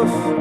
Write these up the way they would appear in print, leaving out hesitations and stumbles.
terus.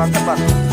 Tepat.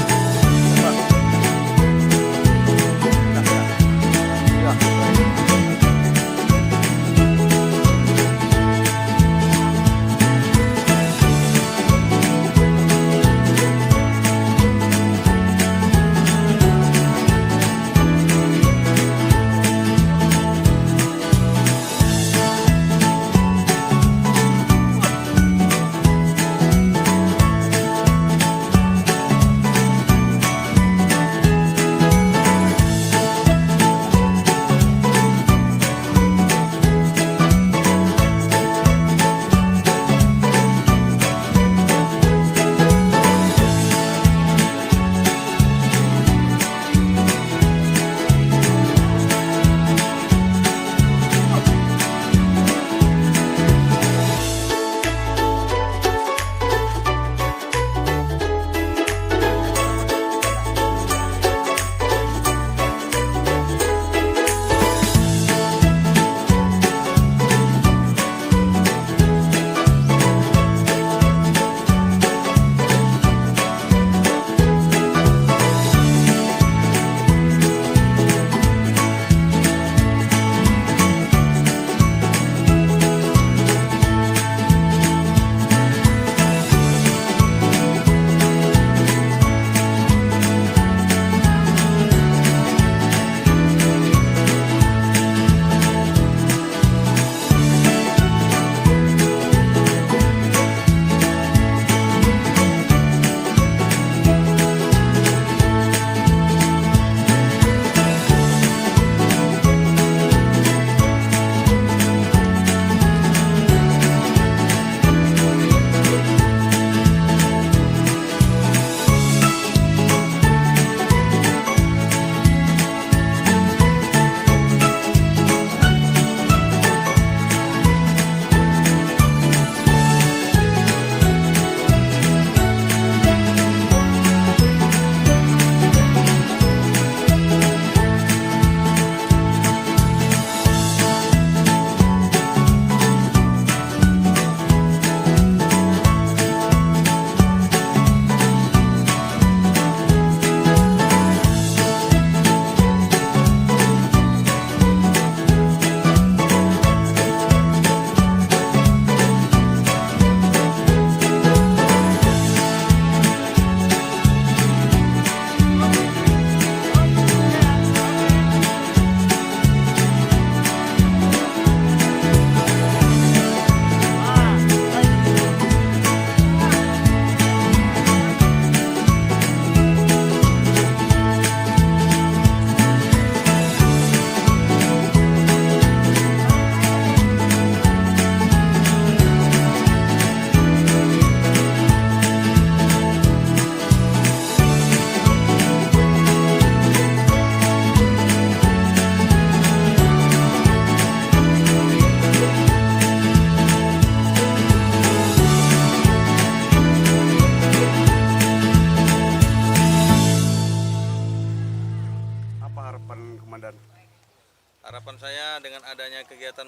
adanya kegiatan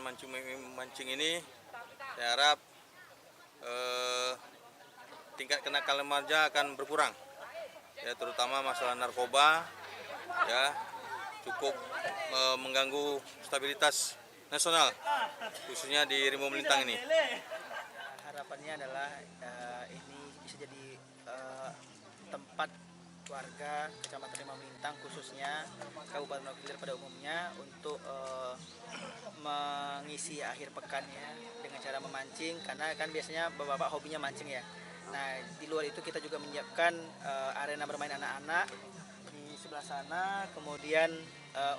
mancing ini, saya harap tingkat kenakalan remaja akan berkurang, ya, terutama masalah narkoba, ya, cukup mengganggu stabilitas nasional, khususnya di Rimau Melintang ini. Harapannya adalah ini bisa jadi tempat warga Kecamatan Rimau Melintang, khususnya Kabupaten Rohil pada umumnya, untuk mengisi akhir pekannya dengan cara memancing, karena kan biasanya bapak-bapak hobinya mancing ya. Nah, di luar itu kita juga menyiapkan arena bermain anak-anak di sebelah sana, kemudian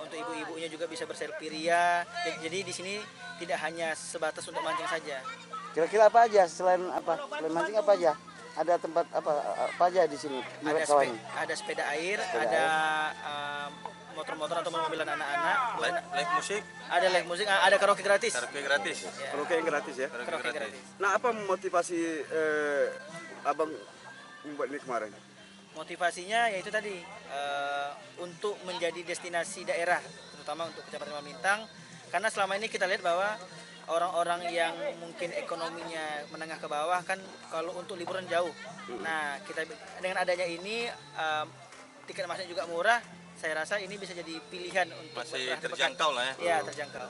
untuk ibu-ibunya juga bisa berselfie ria. Jadi di sini tidak hanya sebatas untuk mancing saja. Kira-kira apa aja selain mancing apa aja? Ada tempat apa aja di sini? Ada sepeda air, ada motor-motor atau mobilan anak-anak, Live musik, ada karaoke gratis. karaoke gratis. Ya. Karaoke yang gratis ya? Karaoke gratis. Nah, apa motivasi abang membuat ini kemarin? Motivasinya yaitu tadi untuk menjadi destinasi daerah, terutama untuk Kecamatan Rimau Melintang, karena selama ini kita lihat bahwa orang-orang yang mungkin ekonominya menengah ke bawah kan kalau untuk liburan jauh. Nah, kita dengan adanya ini tiket masuknya juga murah. Saya rasa ini bisa jadi pilihan untuk Masih terjangkau lah ya. Iya, terjangkau.